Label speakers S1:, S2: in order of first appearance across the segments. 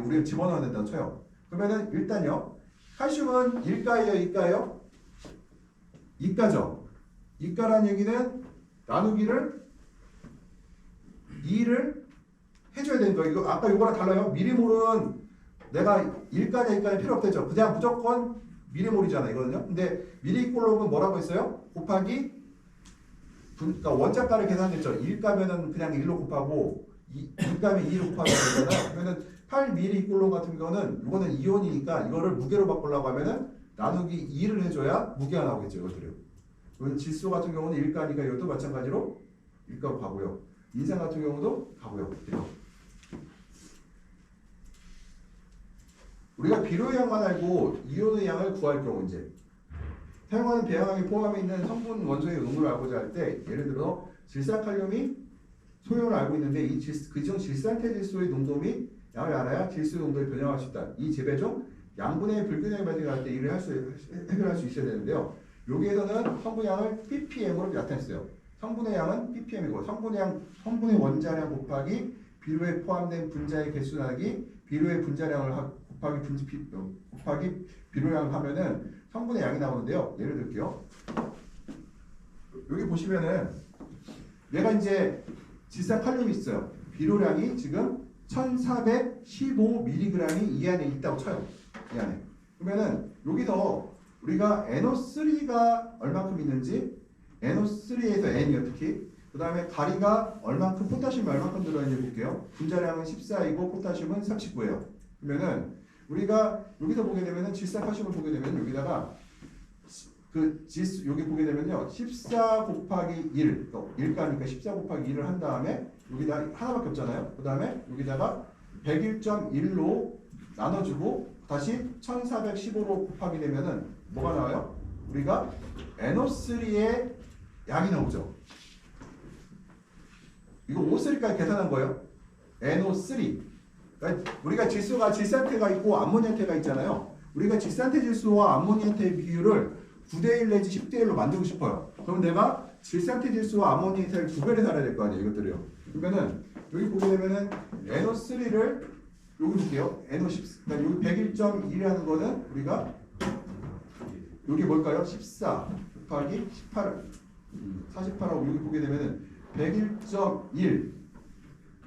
S1: 우리가 집어넣어야 된다고 쳐요. 그러면은 일단요. 칼슘은 일가예요, 이가예요? 이가죠. 이가라는 얘기는 나누기를 2를 해줘야 되는 거예요. 이거 아까 이거랑 달라요. 미리몰은 내가 일가냐 이가냐 필요 없대죠. 그냥 무조건 미리몰이잖아 이거는요. 근데 미리꼴록은 뭐라고 했어요? 곱하기 그러니까 원자가를 계산했죠. 1가면은 그냥 1로 곱하고 2가면 2로 곱하면 되잖아요. 그러면은 8mg 같은 경우는 이거는 이온이니까 이거를 무게로 바꾸려고 하면은 나누기 2를 해줘야 무게가 나오겠죠. 이것들요. 이건 질소 같은 경우는 1가니까 이것도 마찬가지로 1가 가고요. 인산 같은 경우도 가고요. 우리가 비료의 양만 알고 이온의 양을 구할 경우 이제 사용하는 배양액에 포함해 있는 성분 원소의 용도를 알고자 할 때 예를 들어 질산칼륨이 소용을 알고 있는데 그중 질산태질소의 농도 및 양을 알아야 질소 농도를 변형할 수 있다. 이 재배 중 양분의 불균형이 발생할 때 이를 해결할 수 있어야 되는데요. 여기에서는 성분량을 ppm으로 나타냈어요. 성분의 양은 ppm이고 성분의 원자량 곱하기 비료에 포함된 분자의 개수 나누기 비료의 분자량을 곱하기 비료량을 하면은 성분의 양이 나오는데요. 예를 들게요. 여기 보시면은 얘가 이제 질산칼륨이 있어요. 비료량이 지금 1415mg이 이 안에 있다고 쳐요. 이 안에. 그러면은 여기서 우리가 NO3가 얼만큼 있는지 NO3에서 N이 어떻게 그 다음에 가리가 얼만큼 포타슘이 얼만큼 들어있는지 볼게요. 분자량은 14이고 포타슘은 39예요. 그러면은 우리가 여기서 보게 되면은 질산칼슘을 보게 되면 여기다가 여기 보게 되면요 14 곱하기 1 1가니까 14 곱하기 1을 한 다음에 여기다 하나밖에 없잖아요. 그 다음에 여기다가 101.1로 나눠주고 다시 1415로 곱하게 되면은 뭐가 나와요? 우리가 NO3의 양이 나오죠. 이거 O3까지 계산한 거예요. NO3. 그러니까 우리가 질소가 질산태가 있고 암모니아태가 있잖아요. 우리가 질산태 질소와 암모니아태의 비율을 9대1 내지 10대1로 만들고 싶어요. 그럼 내가 질산태 질소와 암모니아태를 2배를 살아야 될 거 아니에요. 이것들이요. 그러면은 여기 보게 되면은 NO3를 여기 볼게요. NO10 그러니까 여기 101.1이라는 거는 우리가 여기 뭘까요? 14 곱하기 18 48하고 여기 보게 되면은 101.1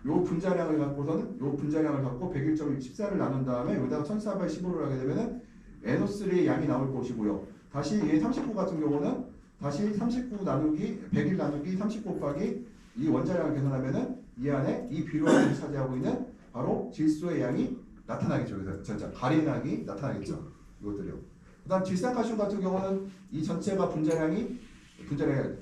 S1: 요 분자량을 갖고서는 요 분자량을 갖고 101.1 14를 나눈 다음에 여기다가 1415를 하게 되면은 NO3의 양이 나올 것이고요. 다시 얘 39 같은 경우는 다시 39 나누기 101 나누기 39 곱하기 이 원자량을 계산하면은 이 안에 이 비료를 차지하고 있는 바로 질소의 양이 나타나겠죠. 그래서 진짜 가리나기 나타나겠죠. 이것들이요. 그다음 질산칼슘 같은 경우는 이 전체가 분자량이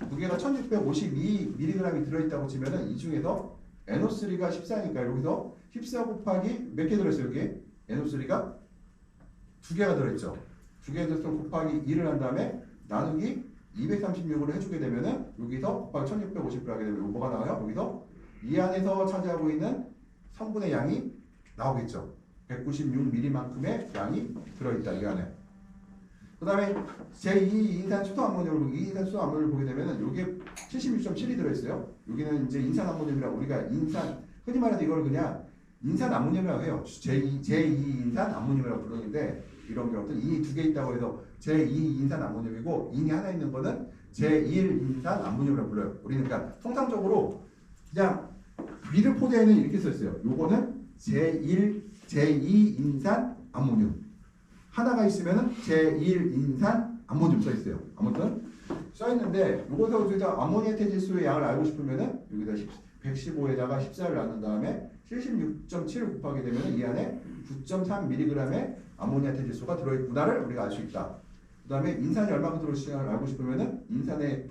S1: 무게가 1652mg이 들어있다고 치면은 이 중에서 NO3가 14니까 여기서 14 곱하기 몇 개 들어있어요? 여기 NO3가 2개가 들어있죠. 2개 들어서 곱하기 2를 한 다음에 나누기 236으로 해주게 되면은 여기서 곱하기 1650을 하게 되면 뭐가 나와요? 여기서 이 안에서 차지하고 있는 성분의 양이 나오겠죠. 196mg만큼의 양이 들어있다 이 안에. 그 다음에 제2인산 수소암모늄을 보게 되면은 여기에 76.7이 들어있어요. 여기는 이제 인산암모늄이라고 우리가 흔히 말해서 이걸 그냥 인산암모늄이라고 해요. 제2인산암모늄이라고 부르는데 이런 경우는 인이 2개 있다고 해서 제2인산암모늄이고 인이 하나 있는 거는 제1인산암모늄이라고 불러요. 우리는 그러니까 통상적으로 그냥 미드 포대에는 이렇게 써 있어요. 요거는 제2인산암모늄. 하나가 있으면은 제1인산암모늄 써 있어요. 아무튼 써 있는데 요거서 암모니아태 질소의 양을 알고 싶으면은 여기다 115에다가 14를 나눈 다음에 76.7을 곱하게 되면은 이 안에 9.3mg의 암모니아태 질소가 들어있구나를 우리가 알 수 있다. 그 다음에 인산이 얼마큼 들어있는지 알고 싶으면은 인산의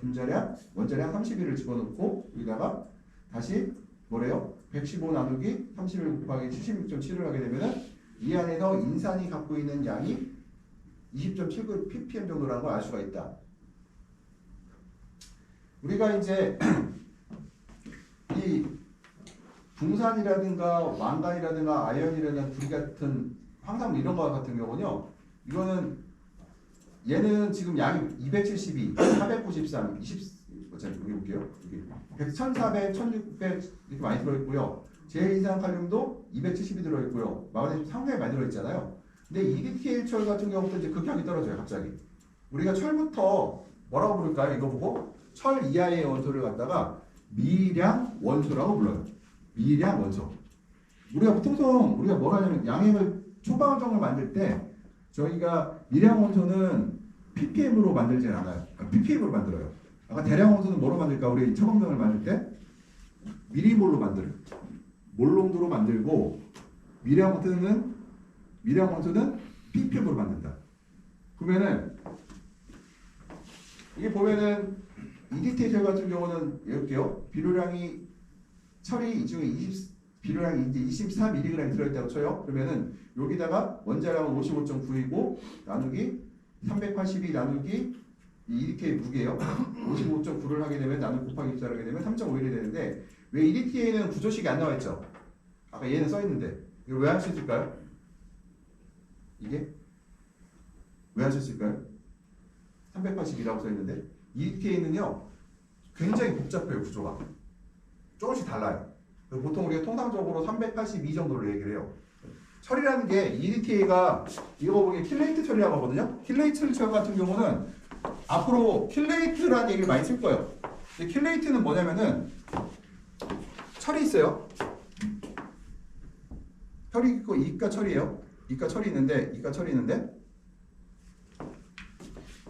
S1: 원자량 31을 집어넣고 여기다가 다시 뭐래요? 115 나누기 31 곱하기 76.7을 하게 되면은 이 안에서 인산이 갖고 있는 양이 20.79 ppm 정도라는 걸 알 수가 있다. 우리가 이제 이 붕산이라든가 망간이라든가 아연이라든가 구리 같은 황산물 이런 거 같은 경우는요. 이거는 얘는 지금 양이 272, 493, 20 어차피 여기 볼게요. 여기 1400, 1600 이렇게 많이 들어있고요. 제일 이상 칼륨도 270이 들어있고요. 마그네슘 상당히 많이 들어있잖아요. 근데 EDTA 철 같은 경우도 이제 극약이 떨어져요. 갑자기. 우리가 철부터 뭐라고 부를까요? 이거 보고 철 이하의 원소를 갖다가 미량 원소라고 불러요. 미량 원소. 우리가 보통 우리가 뭘 하냐면 양액을 초방정을 만들 때 저희가 미량 원소는 ppm으로 만들진 않아요. ppm으로 만들어요. 아까 대량 원소는 뭐로 만들까? 우리 처방정을 만들 때 미리몰로 만들어요. 몰농도로 만들고 미량 원소는 ppm으로 만든다. 그러면은 이게 보면은 EDTA 철 같은 경우는 이렇게요. 비료량이 철이 이 중에 비료량이 이제 24mg 들어있다고 쳐요. 그러면은 여기다가 원자량은 55.9이고 나누기 382 나누기 이 EDTA 무게요. 55.9를 하게 되면 나누기 곱하기 24를 하게 되면 3.51이 되는데 왜 EDTA는 구조식이 안 나와 있죠? 아까 얘는 써 있는데 이거 왜 할 수 있을까요? 이게 왜 할 수 있을까요? 382라고 써 있는데 EDTA는요 굉장히 복잡해요. 구조가 조금씩 달라요. 보통 우리가 통상적으로 382 정도를 얘기를 해요. 철이라는 게 EDTA가 이거 보기에 킬레이트 철이라고 하거든요. 킬레이트 철 같은 경우는 앞으로 킬레이트라는 얘기를 많이 쓸 거예요. 근데 킬레이트는 뭐냐면은 철이 있어요. 철이 있고 이가 철이에요. 이가 철이 있는데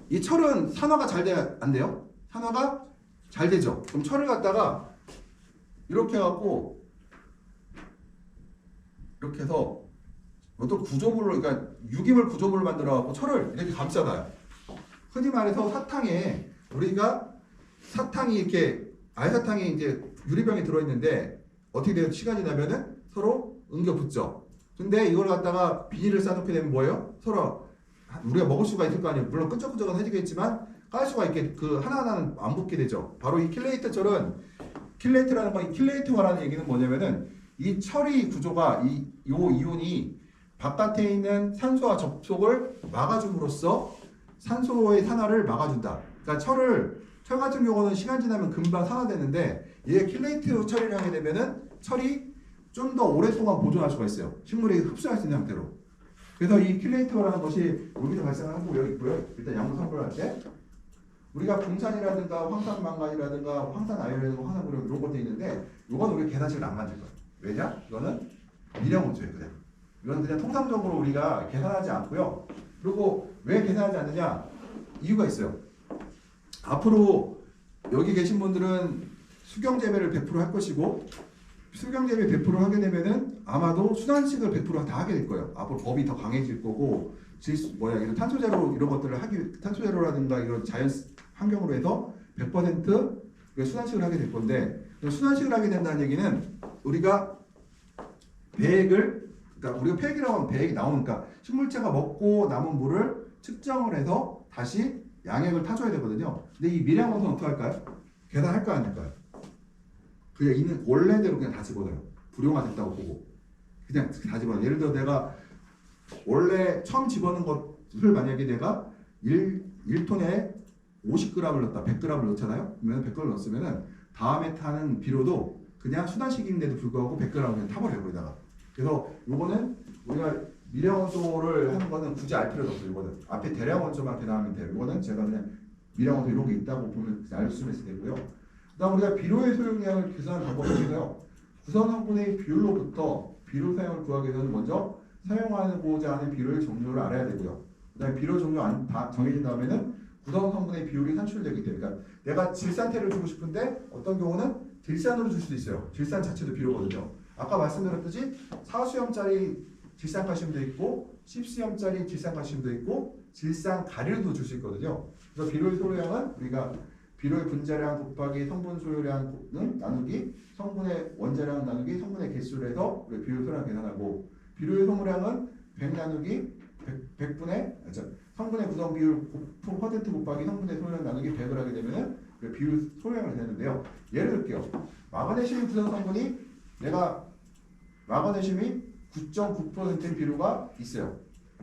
S1: 이 철은 산화가 잘 돼야 안 돼요? 산화가 잘 되죠. 그럼 철을 갖다가 이렇게 해갖고 이렇게 해서 어떤 구조물로 그러니까 유기물 구조물을 만들어갖고 철을 이렇게 감싸놔요. 흔히 말해서 사탕에 우리가 사탕이 이렇게 알사탕이 이제 유리병에 들어있는데 어떻게 돼요? 시간이 나면은 서로 엉겨 붙죠. 근데 이걸 갖다가 비닐을 싸놓게 되면 뭐예요? 서로 우리가 먹을 수가 있을 거 아니에요. 물론 끈적끈적은 해지겠지만 깔 수가 있게 그 하나하나는 안 붙게 되죠. 바로 이 킬레이트철은 킬레이트라는 건 킬레이트화라는 얘기는 뭐냐면은 이 철이 구조가 요 이온이 바깥에 있는 산소와 접촉을 막아줌으로써 산소의 산화를 막아준다. 그러니까 철 같은 경우는 시간 지나면 금방 산화되는데 얘 킬레이트 처리를 하게 되면은 철이 좀 더 오랫동안 보존할 수가 있어요. 식물이 흡수할 수 있는 형태로. 그래서 이 킬레이트라는 것이 여기서 발생하는 거가 여기 있고요. 일단 양분 선별을 할 때 우리가 붕산이라든가 황산망간이라든가 황산아연이라든가 황산구력 이런 것도 있는데 이건 우리 계산식을 안 만들 거예요. 왜냐? 이거는 미량 원소예요. 그냥. 이건 그냥 통상적으로 우리가 계산하지 않고요. 그리고 왜 계산하지 않느냐? 이유가 있어요. 앞으로 여기 계신 분들은 수경재배를 100% 할 것이고 수경재배 100% 하게 되면은 아마도 순환식을 100% 다 하게 될 거예요. 앞으로 법이 더 강해질 거고 이런 탄소제로 이런 것들을 탄소제로라든가 이런 자연 환경으로 해서 100% 순환식을 하게 될 건데 순환식을 하게 된다는 얘기는 우리가 그러니까 우리가 폐액이라고 하면 배액이 나오니까 식물체가 먹고 남은 물을 측정을 해서 다시 양액을 타줘야 되거든요. 근데 이 미량 원소는 어떻게 할까요? 계산할까요? 안 할까요? 그냥 있는 원래대로 그냥 다 집어넣어요. 불용화됐다고 보고 그냥 다 집어넣어요. 예를 들어 내가 원래 처음 집어넣은 것을 만약에 내가 1톤에 50g을 넣었다 100g을 넣잖아요. 그러면 100g을 넣었으면은 다음에 타는 비료도 그냥 순환식인데도 불구하고 100g을 그냥 타버려요. 거기다가. 그래서 요거는 우리가 미량 원소를 하는 거는 굳이 알 필요도 없어요. 이거는 앞에 대량 원소만 계산하면 돼요. 이거는 제가 그냥 미량 원소 이런 게 있다고 보면 알 수 있으면 되고요. 그다음 우리가 비료의 소용량을 계산하는 방법이 있어요. 구성 성분의 비율로부터 비료 사용을 구하기 위해서는 먼저 사용하고자 하는 비료의 종류를 알아야 되고요. 그다음에 비료 종류 다 정해진 다음에는 구성 성분의 비율이 산출되기 때문에 그러니까 내가 질산태를 주고 싶은데 어떤 경우는 질산으로 줄 수도 있어요. 질산 자체도 비료거든요. 아까 말씀드렸듯이 4수염짜리 질산칼슘도 있고 10수염짜리 질산칼슘도 있고 질산가류도 줄 수 있거든요. 그래서 비료의 소량은 우리가 비료의 분자량 곱하기 성분 소요량은 나누기 성분의 원자량 나누기 성분의 개수를 해서 우리 비료의 소량 계산하고 비료의 소모량은 100 나누기 100분의 성분의 구성 비율 퍼센트 곱하기 성분의 소요량 나누기 100을 하게 되면은 비율 소요량을 되는데요. 예를 들게요. 마그네슘 구성 성분이 내가 마그네슘이 9.9%인 비료가 있어요.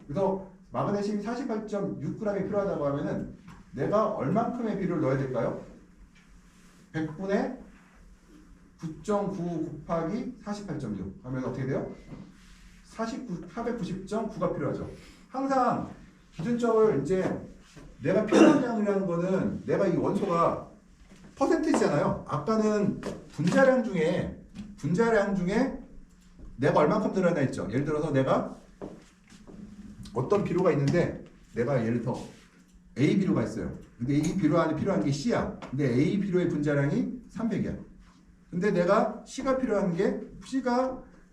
S1: 그래서 마그네슘이 48.6g이 필요하다고 하면은 내가 얼만큼의 비료를 넣어야 될까요? 100분의 9.9 곱하기 48.6 하면 어떻게 돼요? 490.9가 필요하죠. 항상 기준점을 이제 내가 필요한 양이라는 거는 내가 이 원소가 퍼센트잖아요. 아까는 분자량 중에 내가 얼만큼 들어가나 했죠. 예를 들어서 내가 어떤 비료가 있는데 내가 예를 들어 A 비료가 있어요. 근데 이 비료 안에 필요한 게 C야. 근데 A 비료의 분자량이 300이야. 근데 내가 C가 필요한 게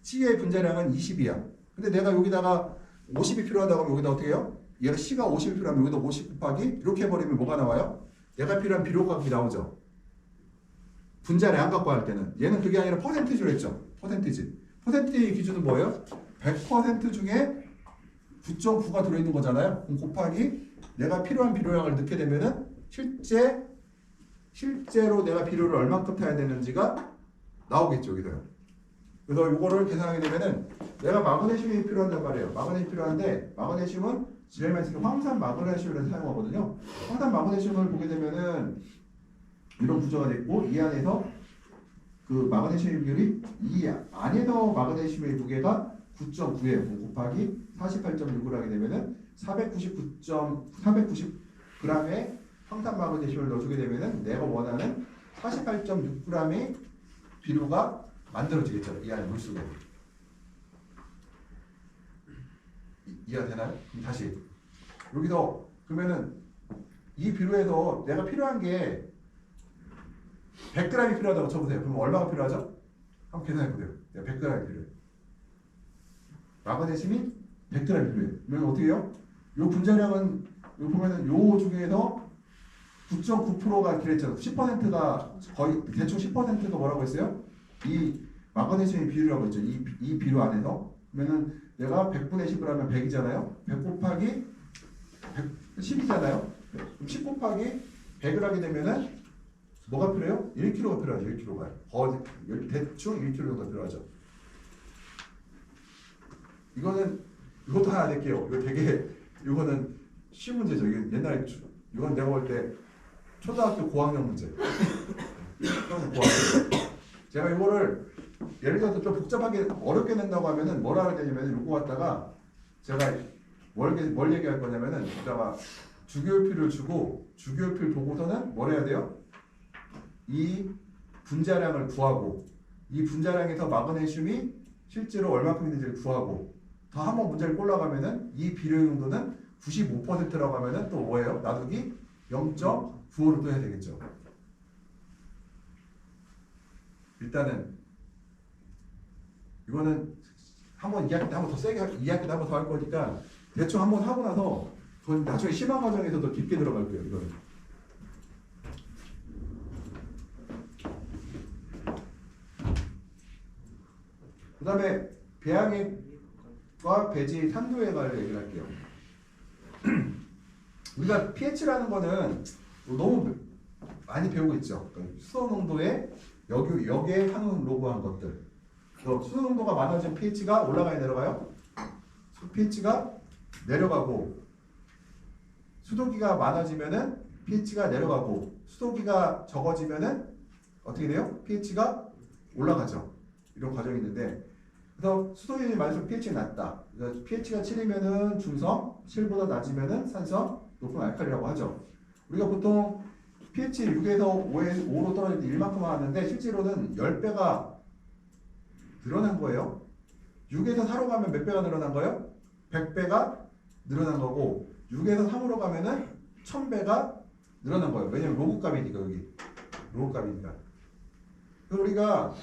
S1: C의 분자량은 20이야. 근데 내가 여기다가 50이 필요하다고 하면 여기다 어떻게 해요? 얘가 C가 50이 필요하면 여기다 50 곱하기 이렇게 해버리면 뭐가 나와요? 내가 필요한 비료값이 나오죠. 분자량 갖고 할 때는 얘는 그게 아니라 퍼센티지로 했죠. 퍼센티지 기준은 뭐예요? 100% 중에 9.9가 들어있는 거잖아요. 그럼 곱하기 내가 필요한 비료량을 넣게 되면은 실제로 내가 비료를 얼마큼 타야 되는지가 나오겠죠. 여기서요. 그래서 이거를 계산하게 되면은 내가 마그네슘이 필요한단 말이에요. 마그네슘이 필요한데 마그네슘은 제일 많이 쓰는 황산 마그네슘을 사용하거든요. 황산 마그네슘을 보게 되면은 이런 구조가 됐고 이 안에서 그 마그네슘 비율이 이 안에서 마그네슘의 무게가 9.9예요. 곱하기 48.6을 하게 되면은 490g의 황산 마그네슘을 넣어주게 되면은 내가 원하는 48.6g의 비료가 만들어지겠죠. 이 안에 물속에. 이해가 되나요? 그럼 다시 여기서 그러면은 이 비료에서 내가 필요한 게 100g이 필요하다고 쳐보세요. 그럼 얼마가 필요하죠? 한번 계산해보세요. 100g이 필요해요. 마그네슘이 100g이 필요해요. 그러면 어떻게 해요? 요 분자량은 여기 보면은 요 중에서 9.9%가 그랬죠. 10%가 거의 대충 10%가 뭐라고 했어요? 이 마그네슘의 비율이라고 했죠. 이 비료 안에서 그러면은 내가 100분의 10을 하면 100이잖아요. 100 곱하기 10이잖아요. 그럼 10 곱하기 100을 하게 되면은 뭐가 필요해요? 1kg가 필요하죠. 1kg가 대충 1kg 정도 필요하죠. 이것도 하나 낼게요. 이거는 쉬운 문제죠. 옛날에 이건 내가 볼 때 초등학교 고학년 문제. 제가 이거를 예를 들어서 좀 복잡하게 어렵게 낸다고 하면은 뭐라 해야 되냐면 이거 갖다가 제가 뭘 얘기할 거냐면은 이따가 주기율표를 주고 주기율표를 보고서는 뭘 해야 돼요? 이 분자량을 구하고 이 분자량에서 마그네슘이 실제로 얼마큼 있는지를 구하고 더 한번 문제를 골라가면은 이 비료 용도는 95%라고 하면은 또 뭐예요? 나누기 0.95로 또 해야 되겠죠. 일단은 이거는 한번 이야기 때 한번 더 세게 이야기 때 한번 더 할 거니까 대충 한번 하고 나서 나중에 심화 과정에서 더 깊게 들어갈 거예요. 이거는. 그 다음에 배양액과 배지 산도액을 얘기를 할게요. 우리가 pH라는 거는 너무 많이 배우고 있죠. 그러니까 수소 농도에 역에 항로그한 것들. 수소 농도가 많아지면 pH가 올라가야 내려가요? pH가 내려가고 수도기가 많아지면은 pH가 내려가고 수도기가 적어지면은 어떻게 돼요? pH가 올라가죠. 이런 과정이 있는데 그래서 수소이온이 많을수록 pH가 낮다. 그래서 pH가 7이면은 중성, 7보다 낮으면은 산성, 높은 알칼리라고 하죠. 우리가 보통 pH 6에서 5로 떨어질 때 1만큼 하는데 실제로는 10배가 늘어난 거예요. 6에서 4로 가면 몇 배가 늘어난 거예요? 100배가 늘어난 거고 6에서 3으로 가면은 1000배가 늘어난 거예요. 왜냐면 로그값이니까 여기. 로그값이니까. 그래서 우리가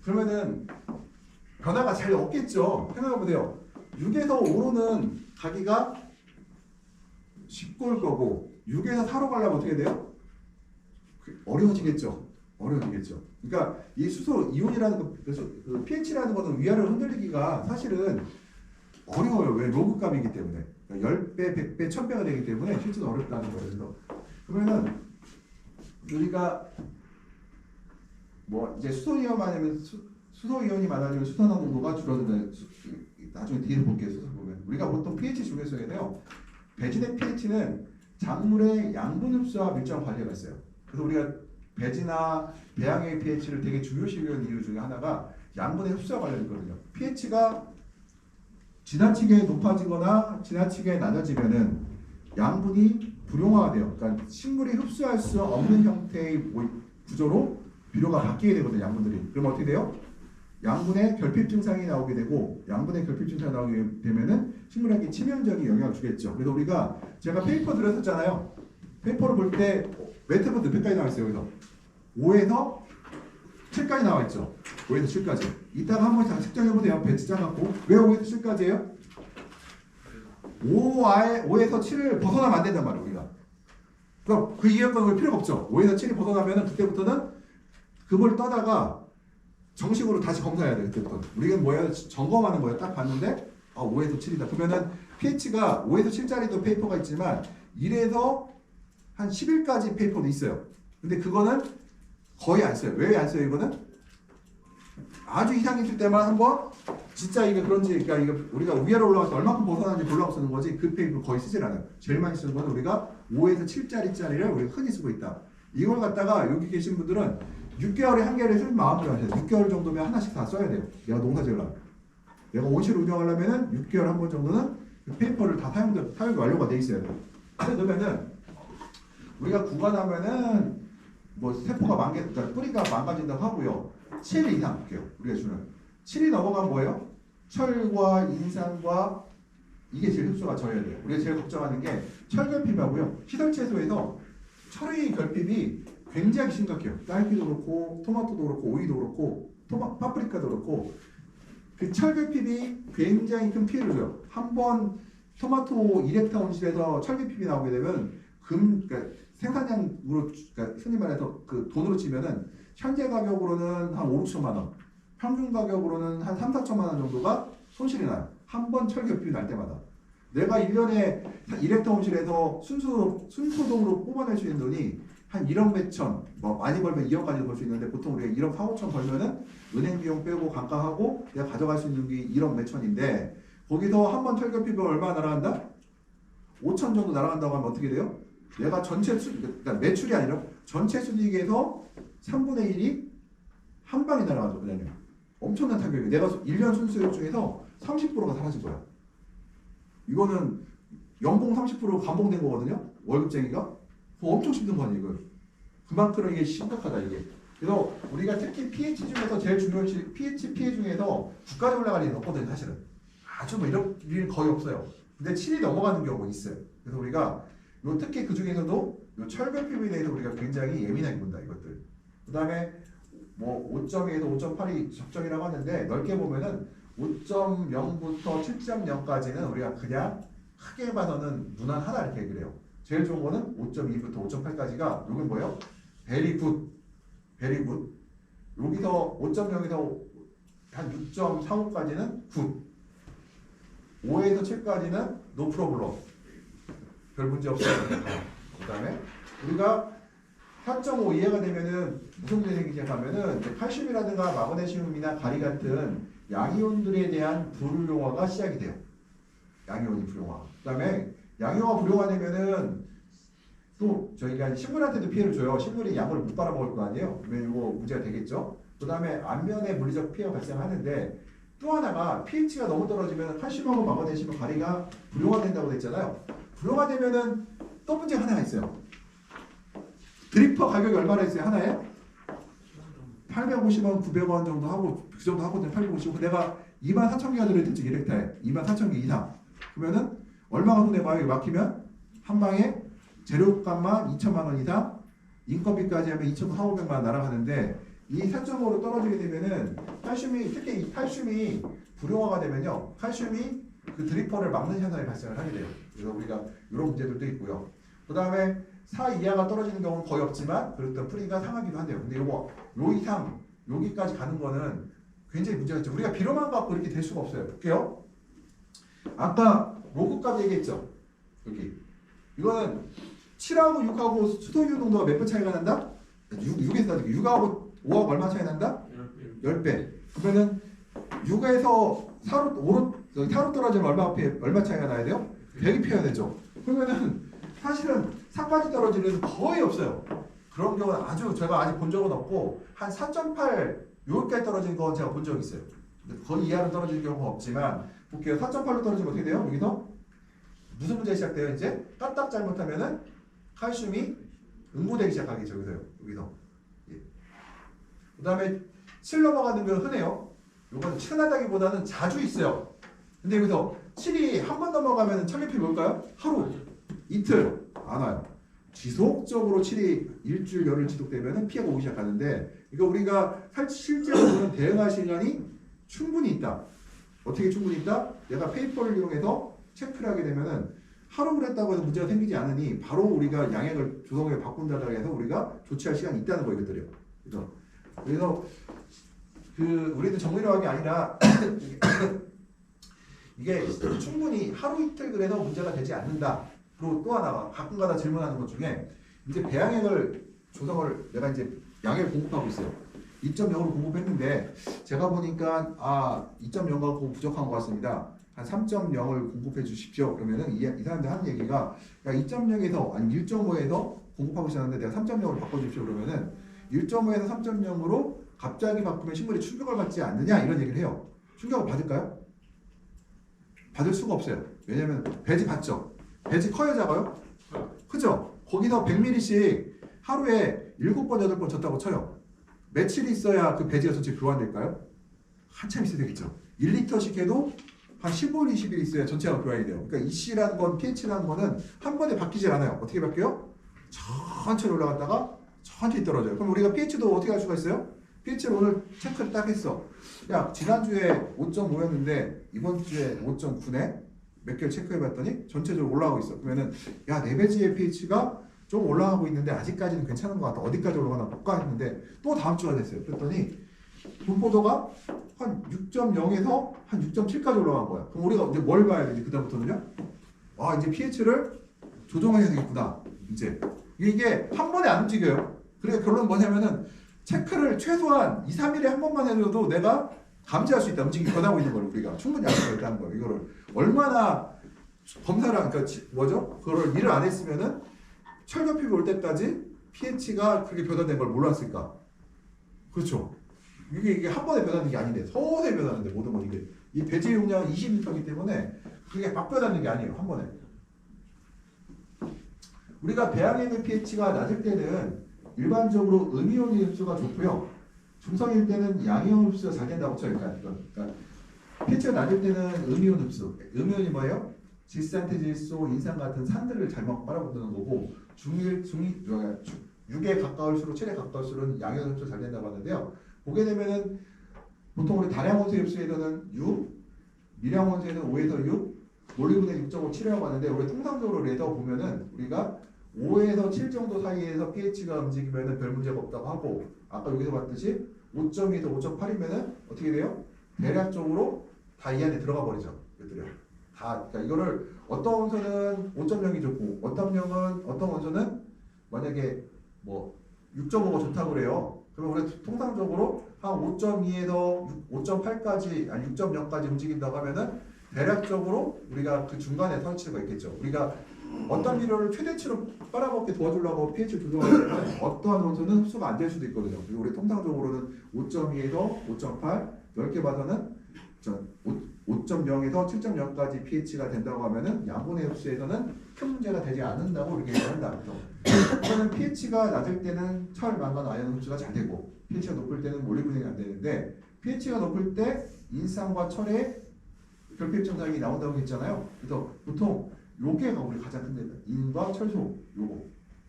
S1: 그러면은 변화가 잘 없겠죠. 생각해보세요. 6에서 5로는 가기가 쉽을 거고 6에서 4로 가려면 어떻게 돼요? 어려워지겠죠. 그러니까 이 수소 이온이라는 그 pH라는 거는 위아래로 흔들리기가 사실은 어려워요. 왜? 로그값이기 때문에. 그러니까 10배, 100배, 1000배가 되기 때문에 실제로 어렵다는 거예요. 그래서 그러면은 우리가 뭐 이제 수소 이온이 많아지면 수산화 농도가 줄어든다. 나중에 뒤에 볼게요. 수소 보면 우리가 보통 pH 중에서요. 배진의 pH는 작물의 양분 흡수와 밀접한 관계가 있어요. 그래서 우리가 배지나 배양의 pH를 되게 중요시 여기는 이유 중에 하나가 양분의 흡수와 관련이 있거든요. pH가 지나치게 높아지거나 지나치게 낮아지면은 양분이 불용화가 돼요. 그러니까 식물이 흡수할 수 없는 형태의 구조로 비료가 바뀌게 되거든요. 양분들이. 그럼 어떻게 돼요? 양분의 결핍 증상이 나오게 되고 양분의 결핍 증상이 나오게 되면은 식물에게 치명적인 영향을 주겠죠. 그래서 우리가 제가 페이퍼 들었었잖아요. 페이퍼를 볼 때 메타본 몇 회까지 나와 있어요. 여기서 5에서 7까지 나와 있죠. 5에서 7까지. 이따가 한번 다 측정해보세요. 배치 짜갖고. 왜 5에서 7까지예요? 5에서 7을 벗어나면 안 된단 말이에요. 우리가. 그럼 그 이해관을 필요가 없죠. 5에서 7이 벗어나면은 그때부터는 급을 떠다가 정식으로 다시 검사해야 돼요. 그때부터. 우리가 뭐예요? 점검하는 거예요. 딱 봤는데 5에서 7이다. 그러면은 pH가 5에서 7짜리도 페이퍼가 있지만 1에서 한 11까지 페이퍼도 있어요. 근데 그거는 거의 안 써요. 왜 안 써요? 이거는 아주 이상이 있을 때만 한번 진짜 이게 그런지 그러니까 이거 우리가 위아래 올라가서 얼마큼 벗어나는지 보려고 쓰는 거지 그 페이퍼 거의 쓰질 않아요. 제일 많이 쓰는 건 우리가 5에서 7짜리를 우리가 흔히 쓰고 있다. 이걸 갖다가 여기 계신 분들은 6개월에 한 개를 쓸 마음으로 하세요. 6개월 정도면 하나씩 다 써야 돼요. 내가 농사 지으려면. 내가 온실을 운영하려면은 6개월 한 번 정도는 그 페이퍼를 다 사용이 완료가 돼 있어야 돼요. 그러면은 우리가 구간하면은 뭐 세포가 그러니까 뿌리가 망가진다고 하고요. 7 이상 볼게요. 우리가 주는 7이 넘어간 뭐예요? 철과 인산과 이게 제일 흡수가 져야 돼요. 우리가 제일 걱정하는 게 철결핍하고요. 시설채소에서 철의 결핍이 굉장히 심각해요. 딸기도 그렇고 토마토도 그렇고 오이도 그렇고 파프리카도 그렇고 그 철결핍이 굉장히 큰 피해를 줘요. 한번 토마토 1헥타 온실에서 철결핍이 나오게 되면 그러니까 생산량으로 그러니까 흔히 말해서 그 돈으로 치면은 현재 가격으로는 한 5, 6천만 원, 평균 가격으로는 한 3, 4천만 원 정도가 손실이 나요. 한 번 철결핍이 날 때마다. 내가 1년에 1헥타 온실에서 순소득으로 뽑아낼 수 있는 돈이 한 1억 몇천, 뭐 많이 벌면 2억까지 벌 수 있는데 보통 우리가 1억 4, 5천 벌면은 은행 비용 빼고 감가하고 내가 가져갈 수 있는 게 1억 몇천인데 거기서 한 번 철결핍이 얼마 날아간다? 5천 정도 날아간다고 하면 어떻게 돼요? 내가 전체 그러니까 매출이 아니라 전체 수익에서 3분의 1이 한 방에 날아가죠. 그냥 엄청난 타격이에요. 내가 1년 순수익 중에서 30%가 사라진 거야. 이거는 연봉 30% 감봉된 거거든요. 월급쟁이가. 엄청 힘든 거 아니에요, 이거. 그만큼 이게 심각하다, 이게. 그래서 우리가 특히 pH 중에서 제일 중요한 pH 피해 중에서 국까지 올라갈 일은 없거든요, 사실은. 아주 뭐 이런 일은 거의 없어요. 근데 7이 넘어가는 경우가 있어요. 그래서 우리가 요 특히 그 중에서도 요 철결핍에 대해서 우리가 굉장히 예민하게 본다, 이것들. 그 다음에 뭐 5.2에서 5.8이 적정이라고 하는데 넓게 보면은 5.0부터 7.0까지는 우리가 그냥 크게 봐서는 무난하다 이렇게 얘기를 해요. 제일 좋은 거는 5.2부터 5.8까지가 요게 뭐예요? 베리 굿. 여기서 5.0에서 한 6.45까지는 굿. 5에서 7까지는 노 프로블럼. 별 문제 없어요. 그 다음에 우리가 4.5 이하가 되면은 무슨 문제 생기지 하면은 칼슘이라든가 마그네슘이나 가리 같은 양이온들에 대한 불용화가 시작이 돼요. 양이온이 불용화. 그 다음에 양이온화 불용화되면은 또 저희가 식물한테도 피해를 줘요. 식물이 약을 못 빨아먹을 거 아니에요. 그러면 이거 문제가 되겠죠. 그 다음에 안면에 물리적 피해가 발생하는데 또 하나가 pH가 너무 떨어지면 칼슘하고 마그네슘 가리가 불용화된다고 했잖아요. 불용화되면은 또 문제가 하나가 있어요. 드리퍼 가격이 얼마나 있어요? 하나에? 850원, 900원 정도 하고 그 정도 하거든요. 850원. 내가 24,000개가 들어있지 1헥타에 24,000개 이상. 그러면은 얼마가 손해 봐요? 막히면 한 방에 재료값만 2천만 원 이상, 인건비까지 하면 2,400만 원 날아가는데 이 4.5로 떨어지게 되면은 칼슘이 특히 이 칼슘이 불용화가 되면요, 칼슘이 그 드리퍼를 막는 현상이 발생을 하게 돼요. 그래서 우리가 이런 문제들도 있고요. 그 다음에 4 이하가 떨어지는 경우는 거의 없지만 그렇던 뿌리가 상하기도 한대요. 근데 요 이상 여기까지 가는 거는 굉장히 문제가 있죠. 우리가 비료만 갖고 이렇게 될 수가 없어요. 볼게요. 아까 로그값 얘기했죠. 여기 이거는 7하고 6하고 수소유 농도가 몇 배 차이가 난다? 6에서 6하고 5하고 얼마 차이 난다? 10배. 그러면은 6에서 4로 떨어지면 얼마 차이가 나야 돼요? 100이 피해야 되죠. 그러면은 사실은 4까지 떨어지는 거의 없어요. 그런 경우는 아주 제가 아직 본 적은 없고 한 4.8 여기까지 떨어진 건 제가 본 적이 있어요. 근데 거의 이하로 떨어질 경우는 없지만 볼게요. 4.8로 떨어지면 어떻게 돼요? 여기서 무슨 문제 시작돼요? 이제 까딱 잘못하면은 칼슘이 응고되기 시작하겠죠. 여기서 예. 그 다음에 7 넘어가는 건 흔해요. 이건 흔하다기보다는 자주 있어요. 근데 여기서 7이 한 번 넘어가면 철립이 뭘까요? 하루, 이틀 안 와요. 지속적으로 7이 일주일, 열흘 지속되면 피해가 오기 시작하는데 이거 우리가 실제로는 대응할 시간이 충분히 있다. 어떻게 충분히 있다? 내가 페이퍼를 이용해서 체크를 하게 되면은 하루 그랬다고 해서 문제가 생기지 않으니 바로 우리가 양액을 조성을 바꾼다고 해서 우리가 조치할 시간이 있다는 거 이것들이요. 그래서 그 우리도 정밀화한 게 아니라 이게 충분히 하루 이틀 그래도 문제가 되지 않는다. 그리고 또 하나가 가끔가다 질문하는 것 중에 이제 배양액을 조성을 내가 이제 양액을 공급하고 있어요. 2.0으로 공급했는데 제가 보니까 2.0가 부족한 것 같습니다. 한 3.0을 공급해 주십시오. 그러면은 이 사람들 하는 얘기가 2.0에서 아니 1.5에서 공급하고 있었는데 내가 3.0으로 바꿔주십시오. 그러면은 1.5에서 3.0으로 갑자기 바꾸면 식물이 충격을 받지 않느냐 이런 얘기를 해요. 충격을 받을까요? 받을 수가 없어요. 왜냐면 배지 받죠. 배지 커요 작아요? 크죠? 거기서 100ml씩 하루에 7번 8번 줬다고 쳐요. 며칠이 있어야 그 배지가 전체 교환될까요? 한참 있어야 되겠죠. 1리터씩 해도 한 15일, 20일 있어야 전체가 교환이 돼요. 그러니까 EC라는 건, pH라는 거는 한 번에 바뀌질 않아요. 어떻게 바뀌어요? 천천히 올라갔다가 천천히 떨어져요. 그럼 우리가 pH도 어떻게 할 수가 있어요? pH를 오늘 체크를 딱 했어. 야, 지난주에 5.5였는데 이번 주에 5.9네? 몇 개를 체크해봤더니 전체적으로 올라가고 있어. 그러면은 야, 내 배지의 pH가 좀 올라가고 있는데 아직까지는 괜찮은 것 같아. 어디까지 올라가나 볼까 했는데 또 다음 주가 됐어요. 그랬더니 분포도가 한 6.0에서 한 6.7까지 올라간 거야. 그럼 우리가 이제 뭘 봐야 되지? 그다음부터는요? 이제 pH를 조정해야 되겠구나. 이제 이게 한 번에 안 움직여요. 그래서 결론은 뭐냐면은 체크를 최소한 2, 3일에 한 번만 해줘도 내가 감지할 수 있다. 움직임이 변하고 있는 걸 우리가 충분히 알 수가 있다는 거예요. 이거를 얼마나 검사를 그러니까 그거를 일을 안 했으면은 철결핍이 올 때까지 pH가 그렇게 변화된 걸 몰랐을까? 그렇죠. 이게 한 번에 변하는 게 아닌데 서서히 변하는데 모든 건 이게 이 배지 용량은 20리터이기 때문에 그게 막 변하는 게 아니에요. 한 번에. 우리가 배양액의 pH가 낮을 때는 일반적으로 음이온 흡수가 좋고요. 중성일 때는 양이온 흡수가 잘 된다고 쳐요. 그러니까 pH가 낮을 때는 음이온 흡수. 음이온이 뭐예요? 질산태질소, 인산 같은 산들을 잘 빨아들이는 거고 6에 가까울수록 7에 가까울수록 양이온 흡수가 잘 된다고 하는데요. 보게 되면은 보통 우리 다량원소 흡수에서는 6, 미량원소에서는 5에서 6, 몰리브덴 6.5, 7이라고 하는데 우리 통상적으로 레더 보면은 우리가 5에서 7 정도 사이에서 pH가 움직이면은 별 문제가 없다고 하고 아까 여기서 봤듯이 5.2에서 5.8이면은 어떻게 돼요? 대략적으로 다 이 안에 들어가 버리죠. 이것들이 다 그러니까 이거를 어떤 원소는 5.0이 좋고 어떤 원소는 만약에 뭐 6.5가 좋다고 그래요. 그러면 우리가 통상적으로 한 5.2에서 5.8까지 아니 6.0까지 움직인다고 하면은 대략적으로 우리가 그 중간에 설치가 있겠죠. 우리가 어떤 비료를 최대치로 빨아먹게 도와주려고 pH를 조정하기 때문에 어떠한 원소는 흡수가 안 될 수도 있거든요. 그리고 우리 통상적으로는 5.2에서 5.8, 10개 봐서는 5.0에서 7.0까지 pH가 된다고 하면은 양분의 흡수에서는 큰 문제가 되지 않는다고 이렇게 얘기한다. 그래서 pH가 낮을 때는 철, 망간, 아연 흡수가 잘 되고 pH가 높을 때는 몰리브덴이 안 되는데 pH가 높을 때 인산과 철의 결핍 증상이 나온다고 했잖아요. 그래서 보통 요게가 우리 가장 큰 데다. 인과 철소 요거.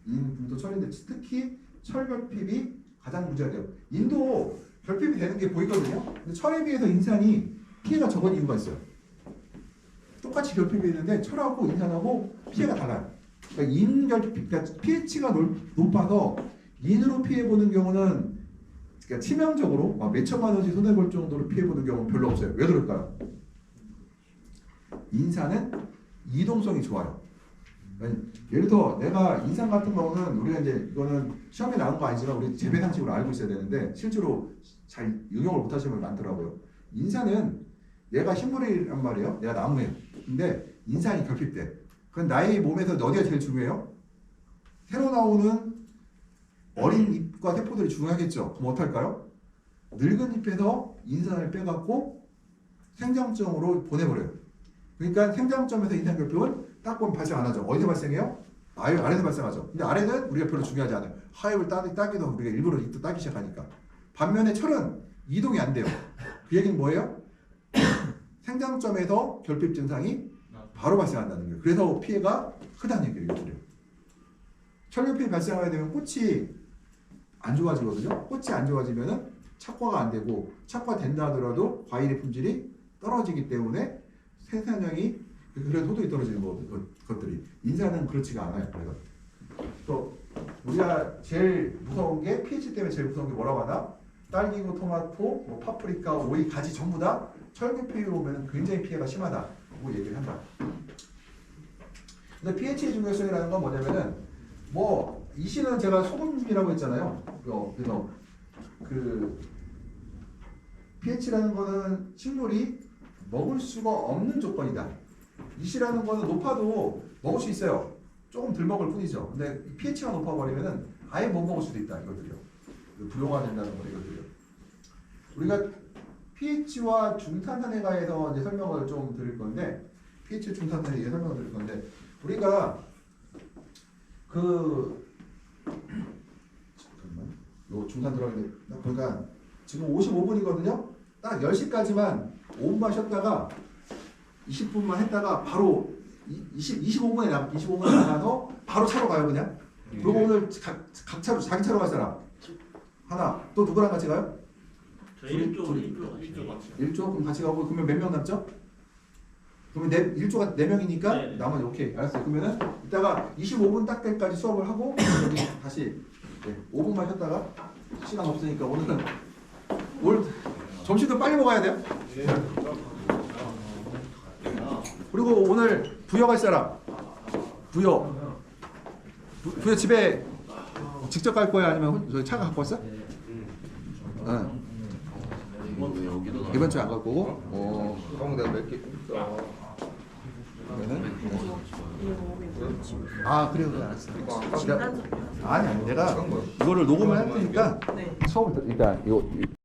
S1: 인, 금도, 철인데 특히 철 결핍이 가장 문제가 돼요. 인도 결핍이 되는 게 보이거든요. 근데 철에 비해서 인산이 피해가 적은 이유가 있어요. 똑같이 결핍이 있는데 철하고 인산하고 피해가 달라요. 그러니까 인 결핍, 그러니까 pH가 높아서 인으로 피해 보는 경우는 그러니까 치명적으로 막 몇천만 원씩 손해 볼 정도로 피해 보는 경우는 별로 없어요. 왜 그럴까요? 인산은 이동성이 좋아요. 예를 들어 내가 인산 같은 경우는 우리가 이제 이거는 시험에 나온 거 아니지만 우리 재배 상식으로 알고 있어야 되는데 실제로 잘 응용을 못 하시는 분이 많더라고요. 인산은 내가 식물이란 말이에요. 내가 나무예요. 근데 인산이 결핍돼. 그건 나의 몸에서 어디가 제일 중요해요? 새로 나오는 어린 잎과 세포들이 중요하겠죠. 그럼 어떡할까요? 늙은 잎에서 인산을 빼갖고 생장점으로 보내버려요. 그러니까 생장점에서 인산결핍은 딱 보면 발생 안 하죠. 어디서 발생해요? 아래에서 발생하죠. 근데 아래는 우리가 별로 중요하지 않아요. 하엽을 따기도 우리가 일부러 잎도 따기 시작하니까. 반면에 철은 이동이 안 돼요. 그 얘기는 뭐예요? 생장점에서 결핍 증상이 바로 발생한다는 거예요. 그래서 피해가 크다는 얘기예요. 이것들이. 철결핍이 발생하게 되면 꽃이 안 좋아지거든요. 꽃이 안 좋아지면은 착과가 안 되고 착과된다 하더라도 과일의 품질이 떨어지기 때문에 생산량이 그래서 소득이 떨어지는 것들이 인산은 그렇지가 않아요. 그래서 또 우리가 제일 무서운 게 pH 때문에 제일 무서운 게 뭐라고 하나? 딸기고 토마토, 뭐 파프리카, 오이, 가지 전부 다 철결핍으로 오면 굉장히 피해가 심하다고 얘기를 한다. 근데 pH의 중요성이라는 건 뭐냐면은 뭐 이 시는 제가 소금이라고 했잖아요. 그래서 그 pH라는 거는 식물이 먹을 수가 없는 조건이다. 이 시라는 거는 높아도 먹을 수 있어요. 조금 덜 먹을 뿐이죠. 근데 pH가 높아버리면은 아예 못 먹을 수도 있다. 이것들이요. 불용화 된다는 거 이것들이요. 우리가 pH와 중탄산해가에서 이제 설명을 좀 드릴 건데 pH 중탄산해 설명을 드릴 건데 우리가 잠깐만 요 중탄 들어가는데 그러니까 지금 55분이거든요. 딱 10시까지만 5분만 쉬었다가 20분만 했다가 바로 25분에 나가서 바로 차로 가요 그냥. 그리고 오늘 각 차로 자기 차로 갈 사람 하나 또 누구랑 같이 가요?
S2: 저희 1조
S1: 그럼 같이 가고 그러면 몇 명 남죠? 그러면 1조가 4명이니까
S2: 네.
S1: 나머지 오케이 알았어요. 그러면은 이따가 25분 딱 때까지 수업을 하고 여기 다시 5분만 쉬었다가 시간 없으니까 오늘은 점심도 빨리 먹어야 돼요. 그리고 오늘 부여 갈 사람 부여 집에 직접 갈 거야 아니면 저희 차가 갖고 왔어? 응. 이번 주에 안 갈 거고.
S3: 형 내가 몇 개 있어.
S1: 그래요. 알았어. 아니 내가 이거를 녹음을 할 테니까 수업을 일단 이거